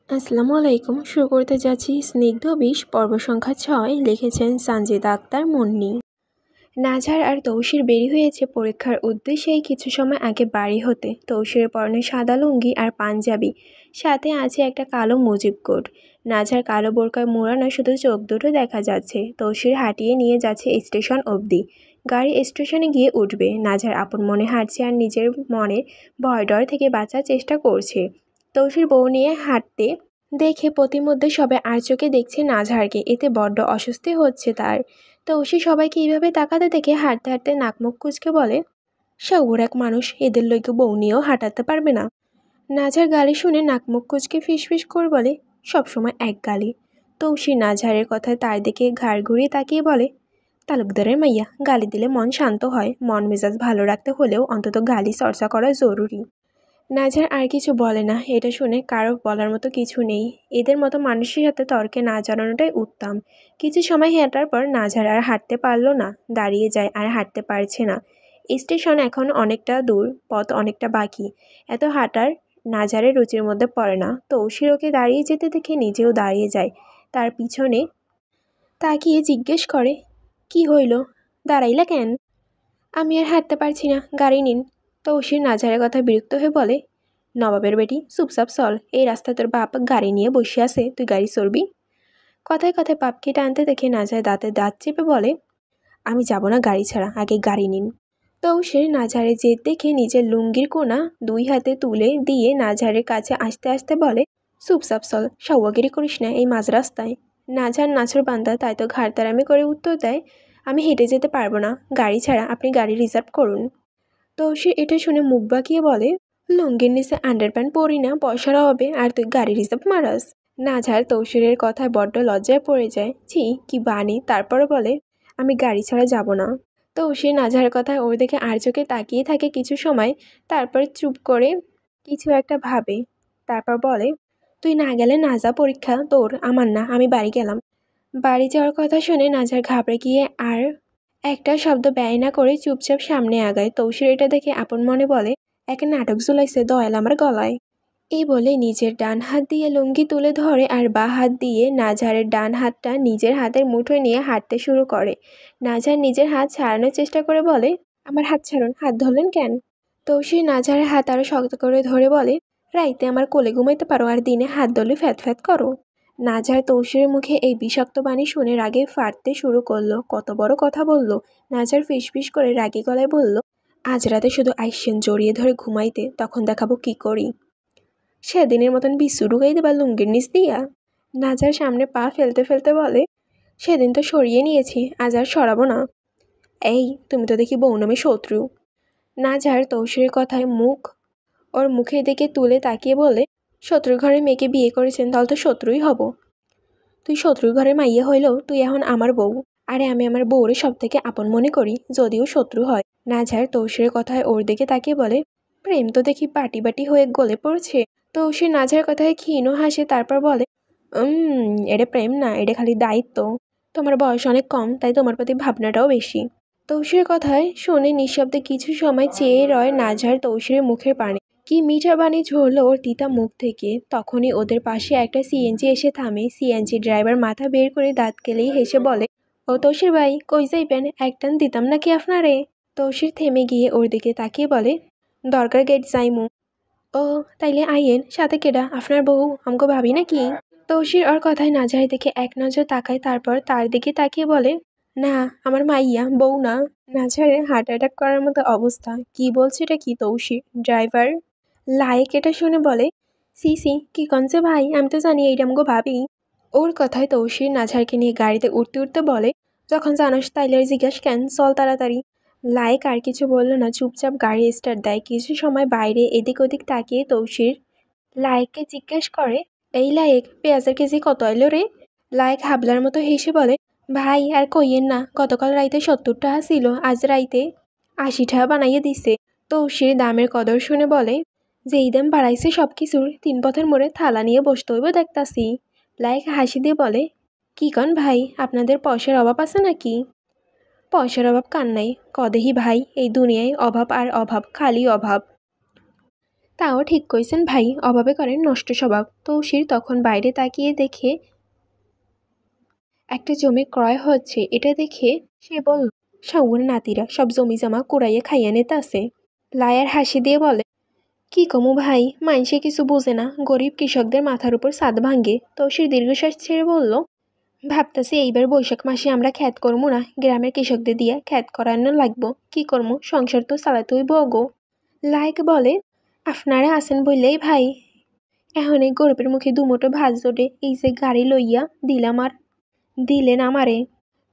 আসসালামু আলাইকুম। শুরু করতে যাচ্ছি স্নিগ্ধ বিষ পর্ব সংখ্যা ৬। লিখেছেন সানজিদা আক্তার মুন্নি। নাজহার আর তৌসির বেরি হয়েছে পরীক্ষার উদ্দেশ্যেই কিছু সময় আগে বাড়ি হতে। তৌসিরের পরনে সাদা লুঙ্গি আর পাঞ্জাবি, সাথে আছে একটা কালো মুজিব কোট। নাজহার কালো বোরকায় মোড়ানো শুধু চোখ দুটো দেখা যাচ্ছে। তৌসির হাঁটিয়ে নিয়ে যাচ্ছে স্টেশন অবধি। গাড়ি স্টেশনে গিয়ে উঠবে। নাজহার আপন মনে হাঁটছে আর নিজের মনের ভয় ডর থেকে বাঁচার চেষ্টা করছে। তৌসির বউ নিয়ে হাঁটতে দেখে প্রতিমধ্যে সবাই আর চোখে দেখছে নাজহারকে। এতে বড্ড অস্বস্তি হচ্ছে তার। তৌসি সবাইকে এইভাবে তাকাতে দেখে হাঁটতে হাঁটতে নাকমুখ কুঁচকে বলে, শহুর এক মানুষ, এদের লইকে বউ নিয়েও হাঁটাতে পারবে না। নাজহার গালি শুনে নাকমুখ কুঁচকে ফিসফিস করে বলে, সবসময় এক গালি। তৌসি নাজহারের কথায় তার দিকে ঘাড় ঘুরিয়ে তাকিয়ে বলে, তালুকদারের মাইয়া, গালি দিলে মন শান্ত হয়। মন মেজাজ ভালো রাখতে হলেও অন্তত গালি চর্চা করা জরুরি। নাজহার আর কিছু বলে না। এটা শুনে কারো বলার মতো কিছু নেই। এদের মতো মানুষের সাথে তর্কে না জড়ানোটাই উত্তম। কিছু সময় হাঁটার পর নাজহার আর হাঁটতে পারল না, দাঁড়িয়ে যায় আর হাঁটতে পারছে না। স্টেশন এখন অনেকটা দূর, পথ অনেকটা বাকি। এত হাঁটার নাজহারের রুচির মধ্যে পড়ে না। তৌসির ওকে দাঁড়িয়ে যেতে দেখে নিজেও দাঁড়িয়ে যায়। তার পিছনে তাকিয়ে জিজ্ঞেস করে, কি হইল, দাঁড়াইলা কেন? আমি আর হাঁটতে পারছি না, গাড়ি নিন। তৌসির নাজহারের কথা বিরক্ত হয়ে বলে, নবাবের বেটি, চুপচাপ চল। এই রাস্তায় তোর বাপ গাড়ি নিয়ে বসে আছে, তুই গাড়ি চড়বি? কথায় কথায় বাপকে টানতে দেখে নাজহার দাঁতে দাঁত চেপে বলে, আমি যাব না গাড়ি ছাড়া, আগে গাড়ি নিন। তৌসির নাজহারের জেদ দেখে নিজের লুঙ্গির কোনা দুই হাতে তুলে দিয়ে নাজহারের কাছে আসতে আসতে বলে, চুপচাপ চল, সাউয়াগিরি করিস না এই মাঝ রাস্তায়। নাজহার নাছর বান্দা তাই তো ঘাড়তারামি করে উত্তর দেয়, আমি হেঁটে যেতে পারবো না, গাড়ি ছাড়া আপনি গাড়ি রিজার্ভ করুন। তৌসির এটা শুনে মুখ বাঁকিয়ে বলে, লুঙ্গির নিচে আন্ডারপ্যান্ট পরি না পয়সার অভাবে, আর তুই গাড়ি রিজার্ভ মারাস? নাজহার তৌসিরের কথায় বড্ড লজ্জায় পড়ে যায়। ছি, কি বানি। তারপরও বলে, আমি গাড়ি ছাড়া যাব না। তৌসির নাজহার কথায় ওর দিকে আর চোখে তাকিয়ে থাকে কিছু সময়, তারপর চুপ করে কিছু একটা ভাবে। তারপর বলে, তুই না গেলে না যা, পরীক্ষা তোর, আমার না, আমি বাড়ি গেলাম। বাড়ি যাওয়ার কথা শুনে নাজহার ঘাবড়ে গিয়ে আর একটা শব্দ ব্যয় না করে চুপচাপ সামনে আগায়। তৌসির এটা দেখে আপন মনে বলে, এক নাটক ঝুলাইছে দয়াল আমার গলায়। এই বলে নিজের ডান হাত দিয়ে লুঙ্গি তুলে ধরে আর বাঁ হাত দিয়ে নাজহারের ডান হাতটা নিজের হাতের মুঠোয় নিয়ে হাঁটতে শুরু করে। নাজহার নিজের হাত ছাড়ানোর চেষ্টা করে বলে, আমার হাত ছাড়ুন, হাত ধরলেন কেন? তৌসির নাজহারের হাত আরও শক্ত করে ধরে বলে, রাইতে আমার কোলে ঘুমাইতে পারো আর দিনে হাত ধরলে ফ্যাত ফ্যাত করো। নাজহার তৌসিরের মুখে এই বিষাক্ত বাণী শুনে রাগে ফাটতে শুরু করলো। কত বড় কথা বলল! নাজহার ফিসফিস করে রাগী গলায় বলল, আজ রাতে শুধু আইসেন জড়িয়ে ধরে ঘুমাইতে, তখন দেখাবো কি করি। সেদিনের মতন বিছু ঢুকাই দেবার লুঙ্গির নিচ দিয়া। নাজহার সামনে পা ফেলতে ফেলতে বলে, সেদিন তো সরিয়ে নিয়েছি, আজ আর সরাবো না। এই, তুমি তো দেখি বউ নামে শত্রু। নাজহার তৌসিরের কথায় ওর মুখের দিকে তুলে তাকিয়ে বলে, শত্রুর ঘরে মেয়েকে বিয়ে করেছেন, তাহলে তো শত্রুই হব। তুই শত্রুর ঘরে মাইয়া হইলেও তুই এখন আমার বউ। আরে আমি আমার বউরে সব থেকে আপন মনে করি, যদিও শত্রু হয়। নাজহার তৌসিরের কথায় ওর দিকে তাকিয়ে বলে, প্রেম তো দেখি বাটি বাটি হয়ে গলে পড়ছে। তৌসির নাজহার কথায় ক্ষীণ হাসে, তারপর বলে, এটা প্রেম না, এটা খালি দায়িত্ব। তোমার বয়স অনেক কম, তাই তোমার প্রতি ভাবনাটাও বেশি। তৌসিরের কথায় শুনে নিঃশব্দে কিছু সময় চেয়ে রয় নাজহার তৌসিরের মুখের পানে। কি মিঠা বাণী ঝরল ওর তিতা মুখ থেকে। তখনই ওদের পাশে একটা সিএনজি এসে থামে। সিএনজি ড্রাইভার মাথা বের করে দাঁত কেলেই হেসে বলে, ও তৌসির ভাই, কই যাইবেন? এক টান দিতাম নাকি আপনারে? তৌসির থেমে গিয়ে ওর দিকে তাকিয়ে বলে, দরকার গেট যাইমু। ও, তাইলে আইয়েন। সাথে কেডা, আপনার বউ আমগো ভাবি নাকি? তৌসির ওর কথায় নাজহারের দিকে এক নজর তাকায়, তারপর তার দিকে তাকিয়ে বলে, না, আমার মাইয়া, বউ না। নাজহারের হার্ট অ্যাটাক করার মতো অবস্থা। কি বলছে এটা কি তৌসির? ড্রাইভার লায়েক এটা শুনে বলে, সি সি, কি কনছে ভাই, আমি তো জানি এইটা আমগো ভাবি। ওর কথায় তৌসির নাজহারকে নিয়ে গাড়িতে উঠতে উঠতে বলে, যখন জানোস তাইলে আর জিজ্ঞাস কেন, চল তাড়াতাড়ি। লায়েক আর কিছু বলল না, চুপচাপ গাড়ি স্টার্ট দেয়। কিছু সময় বাইরে এদিক ওদিক তাকিয়ে তৌসির লায়েককে জিজ্ঞেস করে, এই লায়েক, পেঁয়াজের কেজি কত এলো রে? লায়েক হাবলার মতো হেসে বলে, ভাই আর কইয়েন না, গতকাল রাইতে 70 টাকা ছিল, আজ রাইতে 80 টাকা বানাইয়ে দিছে। তৌসির দামের কদর শুনে বলে, যেই দাম বাড়াইছে সব কিছুর, 3 পথের মোড়ে থালা নিয়ে বসতে হইব দেখতাছি। লায়েক হাসি দিয়ে বলে, কি কন ভাই, আপনাদের পয়সার অভাব আছে নাকি? পয়সার অভাব কার নাই, কদেহি ভাই, এই দুনিয়ায় অভাব আর অভাব, খালি অভাব। তাও ঠিক কইছেন ভাই, অভাবে করেন নষ্ট স্বভাব। তৌসির তখন বাইরে তাকিয়ে দেখে একটা জমি ক্রয় হচ্ছে। এটা দেখে সে বলল, শাওনের নাতিরা সব জমি জমা কুড়াইয়ে খাইয়া নিতে আছে। লায়ার হাসি দিয়ে বলে, কি কমু ভাই, মাইনসে কিছু বোঝে না, গরিব কৃষকদের মাথার উপর ছাদ ভাঙ্গে। তৌসির দীর্ঘশ্বাস ছেড়ে বলল, ভাবতাছি এইবার বৈশাখ মাসে আমরা খ্যাত করবো না, গ্রামের কৃষকদের দিয়া খ্যাত করানো লাগবো। কি করবো, সংসার তো চালাতে হইব গো। লাইক বলে, আপনারা আছেন বললেই ভাই, এখন এই গরিবের মুখে দুমুঠো ভাত জোটে, এই যে গাড়ি লইয়া দিলেন আমারে।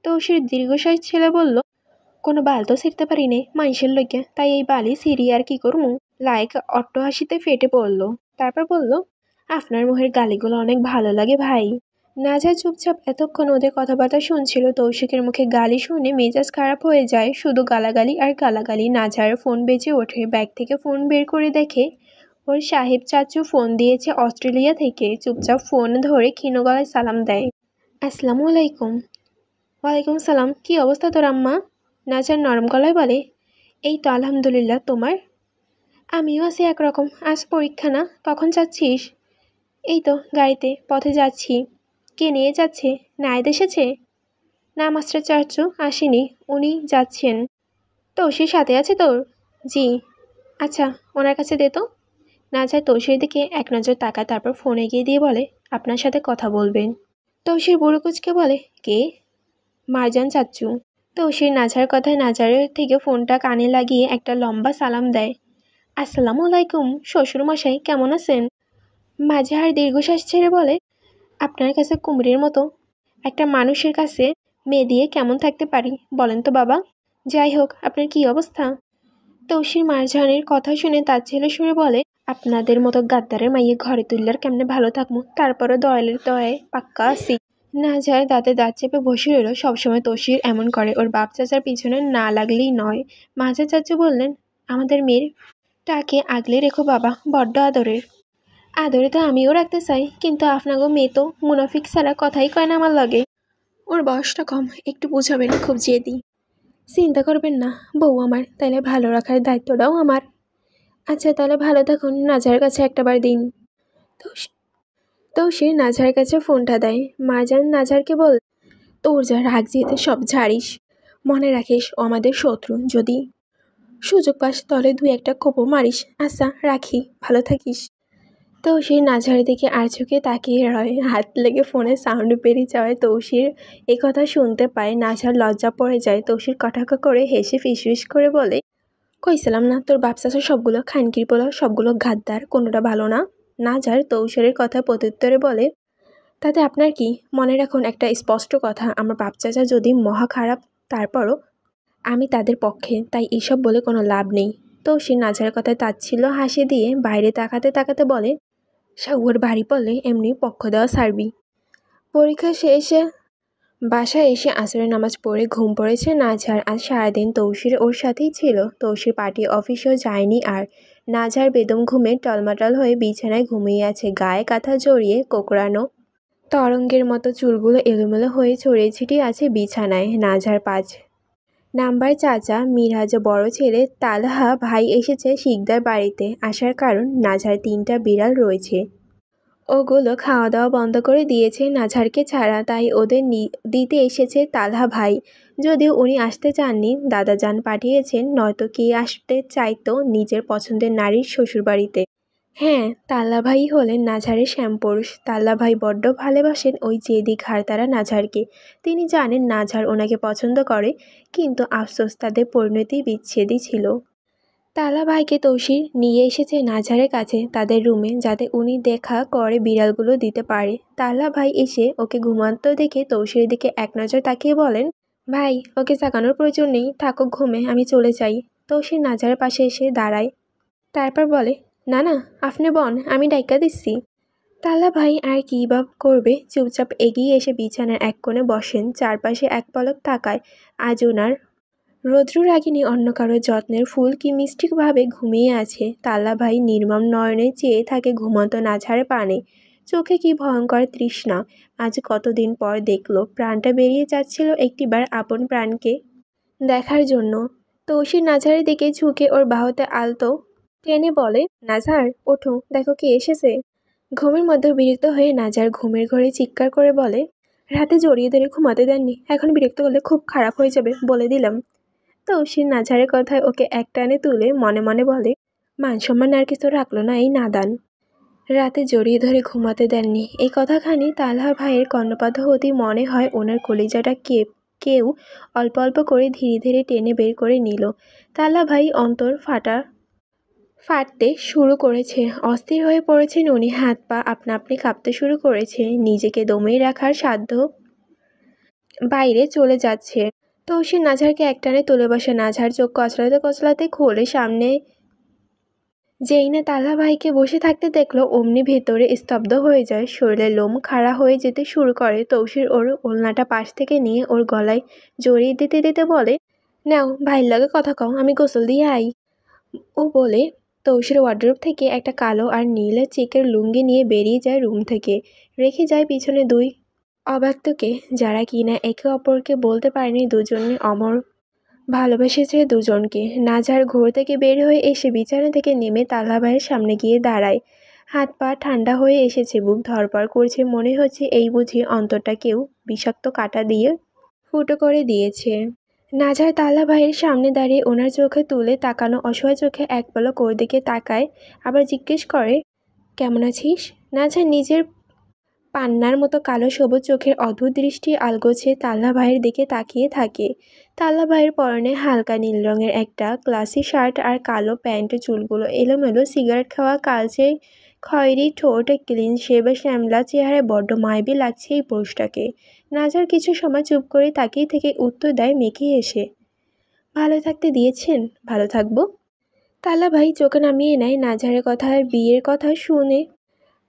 তৌসির দীর্ঘশ্বাস ছেলে বলল, কোনো বাল তো ছিঁড়তে পারি নে মানুষের লইয়া, তাই এই বালি ছিঁড়ি আর কি করমু। লাইক অট্টহাসিতে ফেটে পড়ল। তারপর বলল, আপনার মুখের গালিগুলো অনেক ভালো লাগে ভাই। নাজা চুপচাপ এতক্ষণ ওদের কথাবার্তা শুনছিল। তৌশিকের মুখে গালি শুনে মেজাজ খারাপ হয়ে যায়, শুধু গালাগালি আর গালাগালি। নাজার ফোন বেজে ওঠে, ব্যাগ থেকে ফোন বের করে দেখে ওর সাহেব চাচু ফোন দিয়েছে অস্ট্রেলিয়া থেকে। চুপচাপ ফোন ধরে ক্ষীণ গলায় সালাম দেয়, আসসালামু আলাইকুম। ওয়ালাইকুম সালাম, কি অবস্থা তোর আম্মা? নাজার নরম গলায় বলে, এই তো আলহামদুলিল্লাহ, তোমার? আমিও আছি একরকম। আজ পরীক্ষা না, কখন যাচ্ছিস? এই তো গাড়িতে, পথে যাচ্ছি। কে নিয়ে যাচ্ছে? নায়েদ এসেছে? না মাস্টার চাচু আসেনি, উনি যাচ্ছেন। তৌসির সাথে আছে তোর? জি। আচ্ছা, ওনার কাছে দে তো। নাজার তৌসির দিকে এক নজর তাকায়, তারপর ফোন এগিয়ে দিয়ে বলে, আপনার সাথে কথা বলবেন। তৌসির বুড়ো কুচকে বলে, কে? মারজান চাচ্চু। তৌসির নাজার কথায় নাজারের থেকে ফোনটা কানে লাগিয়ে একটা লম্বা সালাম দেয়, আসসালামু আলাইকুম শ্বশুরমশাই, কেমন আছেন? মাঝার দীর্ঘশ্বাস ছেড়ে বলে, আপনার কাছে কুমড়ির মতো একটা মানুষের কাছে মেয়ে দিয়ে কেমন থাকতে পারি বলেন তো বাবা। যাই হোক, আপনার কি অবস্থা? তৌসির মারজানের কথা শুনে তার ছেলে সুরে বলে, আপনাদের মতো গাদ্দারের মাইয়ে ঘরে তুললার কেমনে ভালো থাকবো, তারপরও দয়ালের দয়ায় পাক্কা আছি। না যায় দাঁতে দাঁত চেপে বসে রইল। সবসময় তৌসির এমন করে, ওর বাপ চাচার পিছনে না লাগলেই নয়। মাঝা চাচু বললেন, আমাদের মেয়েটাকে আগলে রেখো বাবা, বড্ড আদরের। আদরে তো আমিও রাখতে চাই, কিন্তু আপনাগো মেয়ে তো মুনাফিক ছাড়া কথাই কয় না আমার লাগে। ওর বয়সটা কম, একটু বুঝাবেন, খুব জেদি। চিন্তা করবেন না বউ আমার, তাইলে ভালো রাখার দায়িত্বটাও আমার। আচ্ছা তাহলে ভালো থাকুন, নাজার কাছে একটাবার দিন। তো সে নাজার কাছে ফোনটা দেয়। মারজান নাজারকে বল, তোর যা রাগ যেতে সব ঝাড়িস, মনে রাখিস ও আমাদের শত্রু, যদি সুযোগ পাস তাহলে দুই একটা কোপও মারিস। আচ্ছা রাখি, ভালো থাকিস। তৌসির নাজারের দিকে আর চোখে তাকিয়ে রয়। হাত লেগে ফোনে সাউন্ড বেরিয়ে যাওয়ায় তৌসির কথা শুনতে পায়। নাজার লজ্জা পড়ে যায়। তৌসির কটাক্ষ করে হেসে ফিসফিস করে বলে, কইছিলাম না তোর বাপ চাচা সবগুলো খানকির পোলা, সবগুলো গাদ্দার, কোনোটা ভালো না। নাজার তৌসিরের কথা প্রত্যুত্তরে বলে, তাতে আপনার কি? মনে রাখুন একটা স্পষ্ট কথা, আমার বাপ চাচা যদি মহা খারাপ, তারপরও আমি তাদের পক্ষে, তাই এসব বলে কোনো লাভ নেই। তৌসির নাজারের কথায় তাচ্ছিল্য হাসি দিয়ে বাইরে তাকাতে তাকাতে বলে, সাউর বাড়ি পড়লে এমনি পক্ষ দেওয়া ছাড়বি। পরীক্ষা শেষে বাসায় এসে আসরের নামাজ পড়ে ঘুম পড়েছে নাজার। আজ সারাদিন তৌসির ওর সাথেই ছিল। তৌসির পার্টি অফিসেও যায়নি আর। নাজার বেদম ঘুমে টলমাটল হয়ে বিছানায় ঘুমিয়ে আছে, গায়ে কাঁথা জড়িয়ে কোকড়ানো তরঙ্গের মতো চুলগুলো এলোমেলো হয়ে ছড়িয়ে ছিটিয়ে আছে বিছানায়। নাজার 5 নাম্বার চাচা মিরাজ বড় ছেলে তালহা ভাই এসেছে শিকদার বাড়িতে। আসার কারণ, নাজার 3টা বিড়াল রয়েছে, ওগুলো খাওয়া দাওয়া বন্ধ করে দিয়েছে নাজারকে ছাড়া, তাই ওদের দিতে এসেছে তালহা ভাই। যদিও উনি আসতে চাননি, দাদাজান পাঠিয়েছেন, নয়তো কে আসতে চাইতো নিজের পছন্দের নারীর শ্বশুরবাড়িতে। হ্যাঁ, তাল্লা ভাই হলেন নাজারের শ্যামপুরুষ। তাল্লা ভাই বড্ড ভালোবাসেন ওই জেদি ঘাড়তারা নাজারকে। তিনি জানেন নাজার ওনাকে পছন্দ করে, কিন্তু আফসোস তাদের পরিণতি বিচ্ছেদই ছিল। তালা ভাইকে তৌসির নিয়ে এসেছে নাজারের কাছে, তাদের রুমে, যাতে উনি দেখা করে বিড়ালগুলো দিতে পারে। তালা ভাই এসে ওকে ঘুমাতে দেখে তৌসিরের দিকে এক নজর তাকিয়ে বলেন, ভাই ওকে জাগানোর প্রয়োজন নেই, থাকুক ঘুমে, আমি চলে যাই। তৌসির নাজারের পাশে এসে দাঁড়ায়, তারপর বলে, না না আপনি বন, আমি ডাইকা দিচ্ছি। তালা ভাই আর কী বা করবে, চুপচাপ এগিয়ে এসে বিছানার এক কোণে বসেন, চারপাশে এক পলক তাকায়। আজ ওনার রৌদ্ররাগিনী অন্য কারো যত্নের ফুল কি মিষ্টিভাবে ঘুমিয়ে আছে। তাল্লা ভাই নির্মম নয়নে চেয়ে থাকে ঘুমন্ত নাঝারে পানে, চোখে কি ভয়ঙ্কর তৃষ্ণা। আজ কতদিন পর দেখলো, প্রাণটা বেরিয়ে যাচ্ছিল একটিবার আপন প্রাণকে দেখার জন্য। তৌসির নাঝারের দিকে ঝুঁকে ওর বাহুতে আলতো টেনে বলে, নাজার ওঠো, দেখো কে এসেছে। ঘুমের মধ্যে বিরক্ত হয়ে নাজার ঘুমের ঘরে চিৎকার করে বলে, রাতে জড়িয়ে ধরে ঘুমাতে দেননি, এখন বিরক্ত করলে খুব খারাপ হয়ে যাবে বলে দিলাম। তৌসির নাজারের কথায় ওকে একটানে তুলে মনে মনে বলে, মান সম্মান আর কিছু রাখলো না এই নাদান। রাতে জড়িয়ে ধরে ঘুমাতে দেননি, এই কথাখানি তালহা ভাইয়ের কর্ণপাত হতেই মনে হয় ওনার কলিজাটা কেউ অল্প অল্প করে ধীরে ধীরে টেনে বের করে নিল। তালহা ভাই অন্তর ফাটতে শুরু করেছে, অস্থির হয়ে পড়েছেন উনি, হাত পা আপনা আপনি কাঁপতে শুরু করেছে, নিজেকে দমিয়ে রাখার সাধ্য বাইরে চলে যাচ্ছে। তৌসির নাজারকে একটানে তুলে বসে, নাজার চোখ কচলাতে কচলাতে খোলে সামনে। যেই না তালহা ভাইকে বসে থাকতে দেখলো অমনি ভেতরে স্তব্ধ হয়ে যায়, শরীরের লোম খাড়া হয়ে যেতে শুরু করে। তৌসির ওর ওলনাটা পাশ থেকে নিয়ে ওর গলায় জড়িয়ে দিতে দিতে বলে, নাও ভাইয়ের লাগে কথা কও, আমি গোসল দিয়ে আই। ও বলে তৌসির ওয়ার্ড্রোব থেকে একটা কালো আর নীল চেকের লুঙ্গি নিয়ে বেরিয়ে যায় রুম থেকে, রেখে যায় পিছনে দুই অব্যক্তকে, যারা কিনা একে অপরকে বলতে পারেনি দুজনে অমর ভালোবেসেছে দুজনকে। নাজার ঘর থেকে বের হয়ে এসে বিছানা থেকে নেমে তালহা ভাইয়ের সামনে গিয়ে দাঁড়ায়। হাত পা ঠান্ডা হয়ে এসেছে, বুক ধড়ফড় করছে, মনে হচ্ছে এই বুঝি অন্তরটা কেউ বিষাক্ত কাঁটা দিয়ে ফুটো করে দিয়েছে। নাজার তালহা ভাইয়ের সামনে দাঁড়িয়ে ওনার চোখে তুলে তাকানো অসহায় চোখে এক পলক ওর দিকে তাকায়, আবার জিজ্ঞেস করে, কেমন আছিস। নাজার নিজের পান্নার মতো কালো সবুজ চোখের অদ্ভুত দৃষ্টি আলগোছে তালহা ভাইয়ের দিকে তাকিয়ে থাকে। তালহা ভাইয়ের পরনে হালকা নীল রঙের একটা ক্লাসি শার্ট আর কালো প্যান্ট, চুলগুলো এলোমেলো, সিগারেট খাওয়া কালচে খয়েরি ঠোঁট, ক্লিন শেভ শ্যামলা চেহারায় বড্ড মায়াবী লাগছে এই পুরুষটাকে। নাজার কিছু সময় চুপ করে তাকিয়ে থেকে উত্তর দেয় মেখে এসে, ভালো থাকতে দিয়েছেন, ভালো থাকবো। তালহা ভাই চোখ নামিয়ে নেয়। নাজারের কথা বিয়ের কথা শুনে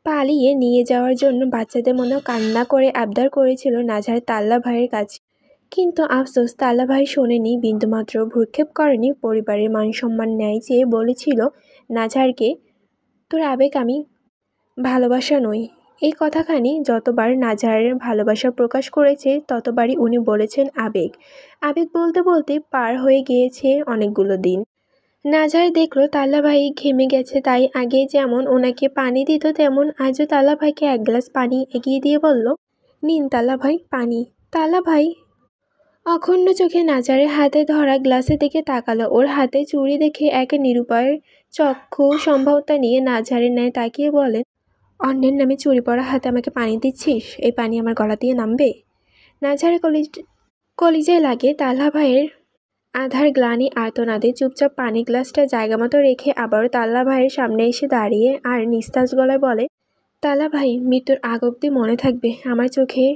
পালিয়ে নিয়ে যাওয়ার জন্য বাচ্চাদের মনে কান্না করে আবদার করেছিল নাজার তালহা ভাইয়ের কাছে, কিন্তু আফসোস তালহা ভাই শোনেনি, বিন্দুমাত্র ভ্রুক্ষেপ করেনি। পরিবারের মান সম্মান ন্যায় চেয়ে বলেছিল নাজারকে, তোর আবেগ আমি ভালোবাসা নই। এই কথাখানি যতবার নাজারের ভালোবাসা প্রকাশ করেছে ততবারই উনি বলেছেন আবেগ। আবেগ বলতে বলতে পার হয়ে গিয়েছে অনেকগুলো দিন। নাজার দেখলো তালহা ভাই ঘেমে গেছে, তাই আগে যেমন ওনাকে পানি দিত তেমন আজও তালহা ভাইকে এক গ্লাস পানি এগিয়ে দিয়ে বলল, নিন তালহা ভাই পানি। তালহা ভাই অখণ্ড চোখে নাজারের হাতে ধরা গ্লাসের দিকে তাকালো, ওর হাতে চুড়ি দেখে এক নিরুপায় চক্ষু সম্ভবতা নিয়ে নাজারের ন্যায় তাকিয়ে বলেন, অন্যের নামে চুরি পরা হাতে আমাকে পানি দিচ্ছিস, এই পানি আমার গলা দিয়ে নামবে। নাজারের কলিজায় লাগে। তালহা ভাইয়ের আধার গ্লানি আর্তনাদে চুপচাপ পানি গ্লাসটা জায়গা মতো রেখে আবারও তালহা ভাইয়ের সামনে এসে দাঁড়িয়ে আর নিস্তাজ গলায় বলে, তালহা ভাই মৃত্যুর আগ অব্দি মনে থাকবে আমার চোখে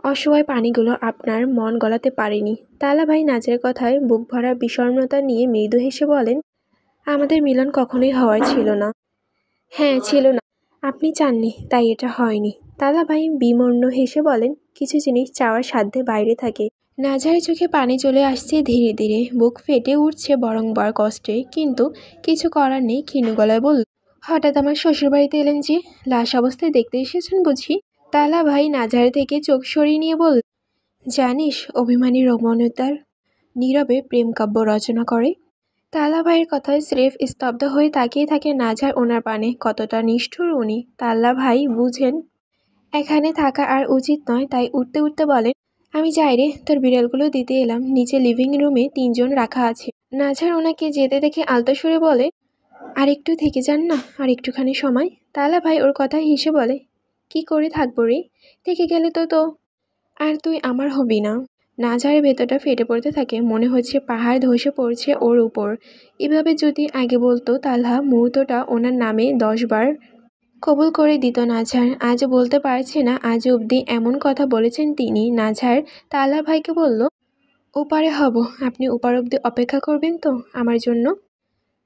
অসহায় পানিগুলো আপনার মন গলাতে পারেনি। তালহা ভাই নাজের কথায় বুক ভরা বিষণ্ণতা নিয়ে মৃদু হেসে বলেন, আমাদের মিলন কখনোই হওয়ার ছিল না। হ্যাঁ ছিল না, আপনি চাননি তাই এটা হয়নি। তালহা ভাই বিমর্ষ হেসে বলেন, কিছু জিনিস চাওয়ার সাধ্যে বাইরে থাকে। নাজারের চোখে পানি চলে আসছে ধীরে ধীরে, বুক ফেটে উঠছে বরংবার কষ্টে, কিন্তু কিছু করার নেই। ক্ষীণ গলায় বলল, হঠাৎ আমার শ্বশুরবাড়িতে এলেন যে, লাশ অবস্থায় দেখতে এসেছেন বুঝি। তালহা ভাই নাজার থেকে চোখ সরিয়ে নিয়ে বলল, জানিস অভিমানী রমণীতার নীরবে প্রেম কাব্য রচনা করে। তালহা ভাইয়ের কথায় স্রেফ স্তব্ধ হয়ে তাকিয়ে থাকে নাজার, ওনার পানে কতটা নিষ্ঠুর উনি। তালহা ভাই বুঝেন এখানে থাকা আর উচিত নয়, তাই উঠতে উঠতে বলেন, আমি যাই রে, তোর বিড়ালগুলো দিতে এলাম, নিচে লিভিং রুমে 3 জন রাখা আছে। নাজার ওনাকে যেতে দেখে আলতো সুরে বলে, আর একটু থেকে যান না, আর একটুখানি সময়। তালহা ভাই ওর কথা হেসে বলে, কি করে থাকবো রে, থেকে গেলে তো আর তুই আমার হবি না। নাজারের ভেতরটা ফেটে পড়তে থাকে, মনে হচ্ছে পাহাড় ধসে পড়ছে ওর উপর। এভাবে যদি আগে বলতো তালহা, মুহূর্তটা ওনার নামে 10 বার কবুল করে দিত নাজার। আজও বলতে পারছে না, আজ অবধি এমন কথা বলেছেন তিনি। নাজার তালহা ভাইকে বলল, ওপারে হব, আপনি ওপার অবধি অপেক্ষা করবেন তো আমার জন্য।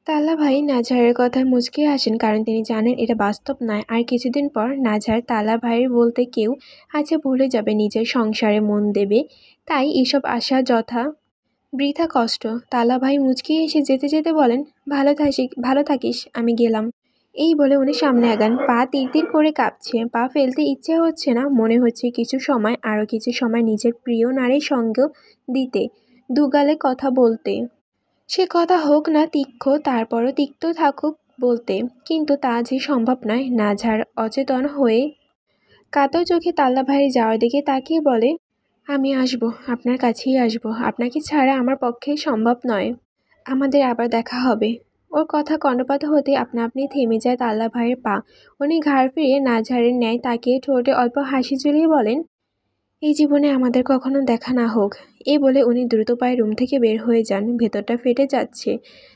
তালহা ভাই নাজারের কথায় মুচকে আসেন, কারণ তিনি জানেন এটা বাস্তব নয়। আর কিছুদিন পর নাজার তালহা ভাইয়ের বলতে কেউ আছে ভুলে যাবে, নিজের সংসারে মন দেবে, তাই এসব আশা যথা বৃথা কষ্ট। তালহা ভাই মুচকি এসে যেতে যেতে বলেন, ভালো থাকিস, আমি গেলাম। এই বলে উনি সামনে আগান, পা তীর করে কাঁপছে, পা ফেলতে ইচ্ছে হচ্ছে না, মনে হচ্ছে আরও কিছু সময় নিজের প্রিয় নারীর সঙ্গ দিতে, দুগালে কথা বলতে। সে কথা হোক না তীক্ষ্ণ, তারপরও তিক্ত থাকুক বলতে, কিন্তু তা যে সম্ভব নয়। নাজহার অচেতন হয়ে কাতর চোখে তাল্লা ভাইয়ের যাওয়ার দিকে তাকিয়ে বলে, আমি আসবো, আপনার কাছেই আসবো, আপনাকে ছাড়া আমার পক্ষে সম্ভব নয়। আমাদের আবার দেখা হবে। ওর কথা কর্ণপাত হতে আপনা আপনি থেমে যায় তাল্লা ভাইয়ের পা। উনি ঘাড় ফিরিয়ে নাজহারের ন্যায় তাকিয়ে ঠোঁটে অল্প হাসি ঝুলিয়ে বলেন, এই জীবনে আমাদের কখনো দেখা না হোক। এই বলে উনি দ্রুত পায়ে রুম থেকে বের হয়ে যান। ভেতরটা ফেটে যাচ্ছে।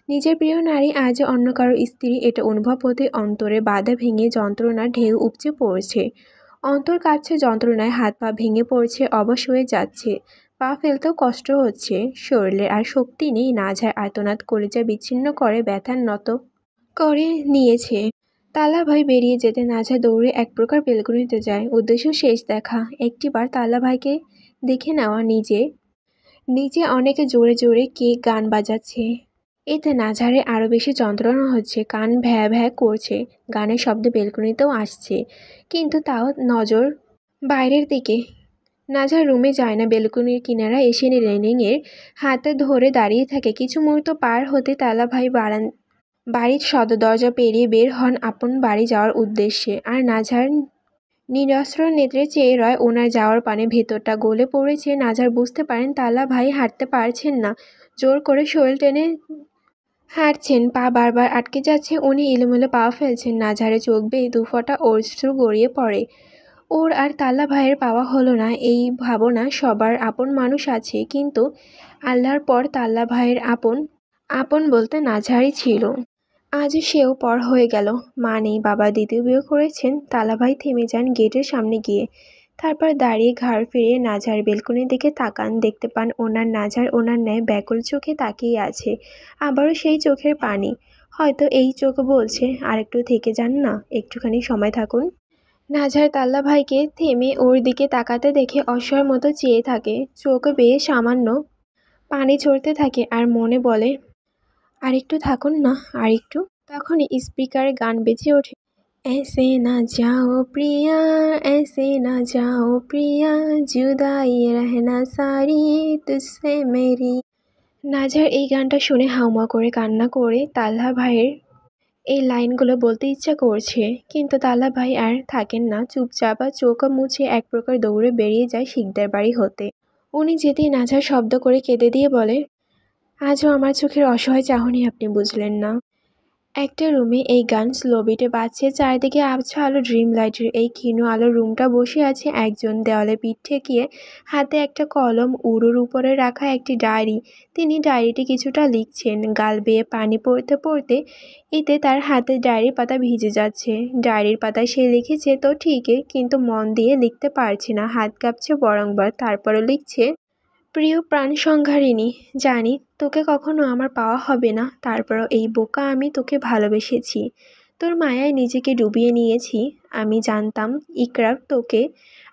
নিজের প্রিয় নারী আজ অন্য কারো স্ত্রী, এটা অনুভব হতে অন্তরে বাধা ভেঙে যন্ত্রণার ঢেউ উপচে পড়ছে। অন্তর কাঁপছে যন্ত্রণায়, হাত পা ভেঙে পড়ছে, অবশ হয়ে যাচ্ছে। পা ফেলতেও কষ্ট হচ্ছে। শরীরের আর শক্তি নেই। নাজহার আর্তনাদ কলিজা বিচ্ছিন্ন করে ব্যথার নত করে নিয়েছে। তাল্লা ভাই বেরিয়ে যেতে নাজহার দৌড়ে এক প্রকার বেলকনিতে যায়। উদ্দেশ্য শেষ দেখা, একটিবার তাল্লা ভাইকে দেখে নেওয়া। নিজে অনেকে জোরে জোরে কে গান বাজাচ্ছে। এতে নাজহারের আরও বেশি যন্ত্রণা হচ্ছে। কান ভ্যা ভ্যা করছে। গানের শব্দ বেলকনিতেও আসছে, কিন্তু তাও নজর বাইরের দিকে। নাজহার রুমে যায় না। বেলকনির কিনারা এসে রেলিংয়ের হাতে ধরে দাঁড়িয়ে থাকে। কিছু মুহূর্ত পার হতে তাল্লা ভাই বাড়ির সদর দরজা পেরিয়ে বের হন আপন বাড়ি যাওয়ার উদ্দেশ্যে। আর নাজহার নিরস্ত্র নেত্রে চেয়ে রয় ওনার যাওয়ার পানে। ভেতরটা গলে পড়েছে। নাজহার বুঝতে পারেন তাল্লা ভাই হাঁটতে পারছেন না। জোর করে শরীর টেনে হাঁটছেন। পা বারবার আটকে যাচ্ছে। উনি এলোমেলো পা ফেলছেন। নাজহারের চোখ বেয়ে দুফোঁটা অশ্রু গড়িয়ে পড়ে। ওর আর তাল্লা ভাইয়ের পাওয়া হলো না, এই ভাবনা সবার আপন মানুষ আছে, কিন্তু আল্লাহর পর তাল্লা ভাইয়ের আপন বলতে নাজহারই ছিল। আজ সেও পর হয়ে গেল। মা নেই, বাবা দ্বিতীয় বিয়ে করেছেন। তাল্লা ভাই থেমে যান গেটের সামনে গিয়ে। তারপর দাঁড়িয়ে ঘাড় ফিরিয়ে নাজহার বেলকনির দিকে তাকান। দেখতে পান নাজহার ওনার ন্যায় ব্যাকুল চোখে তাকিয়ে আছে। আবারও সেই চোখের পানি। হয়তো এই চোখ বলছে, আর একটু থেকে যান না, একটুখানি সময় থাকুন। নাজহার তাল্লা ভাইকে থেমে ওর দিকে তাকাতে দেখে অসহায়ের মতো চেয়ে থাকে। চোখ বেয়ে সামান্য পানি ঝরতে থাকে, আর মনে বলে, আর একটু থাকুন না, আর একটু। তখনই স্পিকারে গান বেজে ওঠে, ऐसे ना जाओ प्रिया, ऐसे ना जाओ प्रिया, जुदाई रहना सारी तुझसे मेरी। নাজহার এই গানটা শুনে হাউমা করে কান্না করে তাল্লা ভাইয়ের এই লাইনগুলো বলতে ইচ্ছা করছে, কিন্তু তাল্লা ভাই আর থাকেন না। চুপচাপ চোখ মুছে এক প্রকার দৌড়ে বেরিয়ে যায় শিকদার বাড়ি হতে। উনি যেতেই নাজহার শব্দ করে কেঁদে দিয়ে বলে, আজও আমার চোখের অসহায় চাহনি আপনি বুঝলেন না। একটা রুমে এই গান স্লো বিটে বাজছে। চারিদিকে আবছা আলো, ড্রিম লাইটের এই ক্ষীণ আলো। রুমটা বসে আছে একজন, দেওয়ালে পিঠ ঠেকিয়ে, হাতে একটা কলম, উড়োর উপরে রাখা একটি ডায়েরি। তিনি ডায়েরিটি কিছুটা লিখছেন, গাল বেয়ে পানি পড়তে পড়তে। এতে তার হাতের ডায়েরির পাতা ভিজে যাচ্ছে। ডায়েরির পাতায় সে লিখেছে তো ঠিকই, কিন্তু মন দিয়ে লিখতে পারছে না। হাত কাঁপছে বরংবার। তারপরও লিখছে, প্রিয় প্রাণ সংহারিণী, জানি তোকে কখনো আমার পাওয়া হবে না, তারপরও এই বোকা আমি তোকে ভালোবেসেছি। তোর মায়ায় নিজেকে ডুবিয়ে নিয়েছি। আমি জানতাম ইকরার তোকে,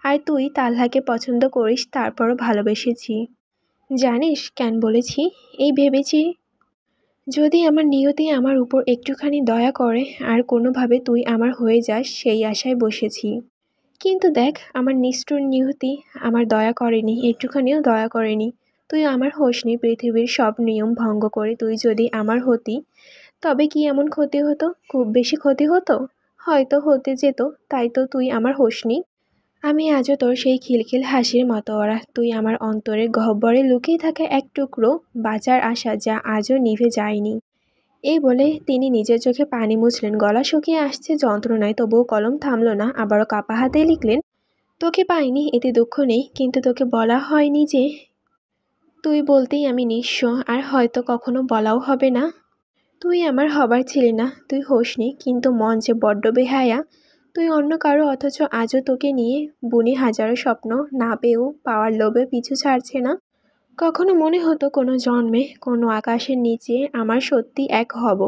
আর তুই তালহাকে পছন্দ করিস, তারপরও ভালোবেসেছি। জানিস কেন বলেছি? এই ভেবেছি, যদি আমার নিয়তি আমার উপর একটুখানি দয়া করে আর কোনোভাবে তুই আমার হয়ে যাস, সেই আশায় বসেছি। কিন্তু দেখ, আমার নিষ্ঠুর নিয়তি আমার দয়া করেনি, একটুখানিও দয়া করেনি। তুই আমার হোসনি। পৃথিবীর সব নিয়ম ভঙ্গ করে তুই যদি আমার হতি, তবে কি এমন ক্ষতি হতো? খুব বেশি ক্ষতি হতো, হয়তো হতে যেত। তাই তো তুই আমার হোসনি। আমি আজও তোর সেই খিলখিল হাসির মতোয়ারা। তুই আমার অন্তরের গহ্বরে লুকিয়ে থাকা এক টুকরো বাঁচার আশা, যা আজও নিভে যায়নি। এই বলে তিনি নিজের চোখে পানি মুছলেন। গলা শুকিয়ে আসছে যন্ত্রণায়, তবুও কলম থামল না। আবারও কাপা হাতে লিখলেন, তোকে পাইনি এতে দুঃখ নেই, কিন্তু তোকে বলা হয়নি যে। তুই বলতেই আমি নিঃস্ব, আর হয়তো কখনো বলাও হবে না। তুই আমার হবার ছিলি না, তুই হোসনি, কিন্তু মন যে বড্ড বেহায়া। তুই অন্য কারো, অথচ আজও তোকে নিয়ে বুনি হাজারো স্বপ্ন, না পেয়েও পাওয়ার লোভে পিছু ছাড়ছে না। কখনো মনে হতো কোনো জন্মে, কোনো আকাশের নিচে আমার সত্যি এক হব।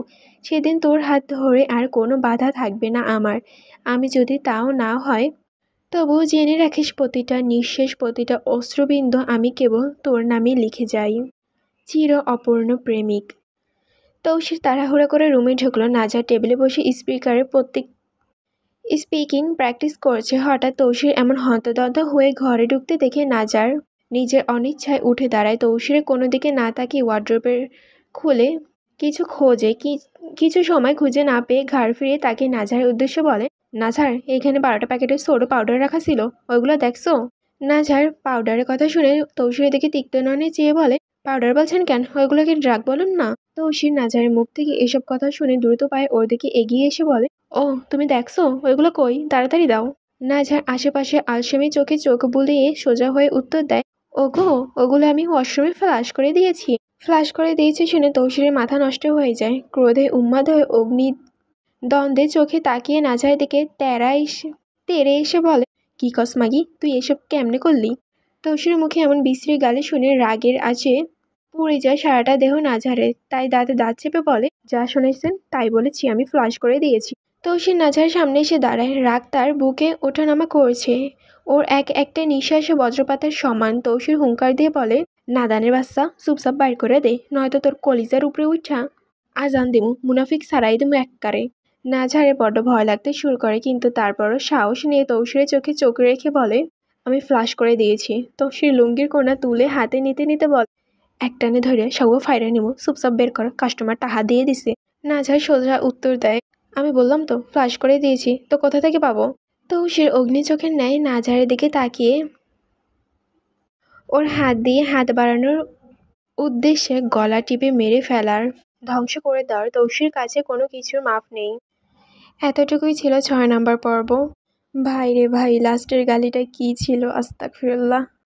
সেদিন তোর হাত ধরে আর কোনো বাধা থাকবে না আমার। আমি যদি তাও না হয়, তবুও জেনে রাখিস প্রতিটা নিঃশেষ, প্রতিটা অশ্রুবিন্দু আমি কেবল তোর নামে লিখে যাই। চির অপূর্ণ প্রেমিক। তৌসির তাড়াহুড়া করে রুমে ঢুকলো। নাজহার টেবিলে বসে স্পিকিং প্র্যাকটিস করছে। হঠাৎ তৌসির এমন হন্তদন্ত হয়ে ঘরে ঢুকতে দেখে নাজহার নিজের অনিচ্ছায় উঠে দাঁড়ায়। তৌসিরের কোনো দিকে না তাকিয়ে ওয়ার্ড্রোবের খুলে কিছু সময় খুঁজে না পেয়ে ঘাড় ফিরিয়ে তাকে নাজহারের উদ্দেশ্যে বলে, নাজহার, এখানে 12টা প্যাকেটের সোডা পাউডার রাখা ছিল, ওইগুলো দেখছো? নাজহার পাউডারের কথা শুনে তৌসিরের দিকে তীক্ষ্ণ নয়নে চেয়ে বলে, পাউডার বলছেন কেন? ওইগুলো কি ড্রাগ বলুন না? তৌসির নাজহারের মুখ থেকে এসব কথা শুনে দ্রুত পায়ে ওর দিকে এগিয়ে এসে বলে, ও তুমি দেখছো? ওইগুলো কই, তাড়াতাড়ি দাও। নাজহার আশেপাশে আলসেমি চোখে চোখ বুলিয়ে সোজা হয়ে উত্তর দেয়, ওগো, ওগুলো আমি ওয়াশরুমে ফ্লাশ করে দিয়েছি। ফ্লাশ করে দিয়েছে শুনে তৌসিরের মাথা নষ্ট হয়ে যায়। ক্রোধে উন্মাদ হয়ে দ্বন্দ্বে চোখে তাকিয়ে নাজহারের দিকে তেড়ে এসে বলে, কি কস মাগি, তুই এসব কেমনে করলি? তৌসিরের মুখে এমন বিশ্রী গালি শুনে রাগের আঁচে পুড়ে যায় সারাটা দেহ নাজহারের। তাই দাঁতে দাঁত চেপে বলে, যা শুনেছেন তাই বলেছি, আমি ফ্লাশ করে দিয়েছি। তৌসির নাজহারের সামনে এসে দাঁড়ায়। রাগ তার বুকে ওঠানামা করছে। ওর একটা নিঃশ্বাসে বজ্রপাতের সমান। তৌসির হুঙ্কার দিয়ে বলে, নাদানের বাচ্চা, চুপচাপ বাইর করে দে, নয়তো তোর কলিজার উপরে উঠা আজান দিমু, মুনাফিক সারাই দিমু এককারে। নাজহারের বড্ড ভয় লাগতে শুরু করে, কিন্তু তারপরও সাহস নিয়ে তৌসিরের চোখে চোখ রেখে বলে, আমি ফ্লাশ করে দিয়েছি। তৌসির লুঙ্গির কোণা তুলে হাতে নিতে নিতে বলে, একটানে ধরে সবও ফাইরা নিমু, চুপচাপ বের কর, কাস্টমার টাহা দিয়ে দিছে। নাজহার সোজা উত্তর দেয়, আমি বললাম তো ফ্লাশ করে দিয়েছি, তো কোথা থেকে পাবো? তৌসির অগ্নি চোখের ন্যায় নাজহারের দিকে তাকিয়ে ওর হাত দিয়ে হাত বাড়ানোর উদ্দেশ্যে গলা টিপে মেরে ফেলার, ধ্বংস করে দেওয়ার তৌসির কাছে কোনো কিছুর মাপ নেই। এতটুকুই ছিল 6 নম্বর পর্ব। ভাই রে ভাই, লাস্টের গালিটা কি ছিল, আস্তাগফিরুল্লাহ।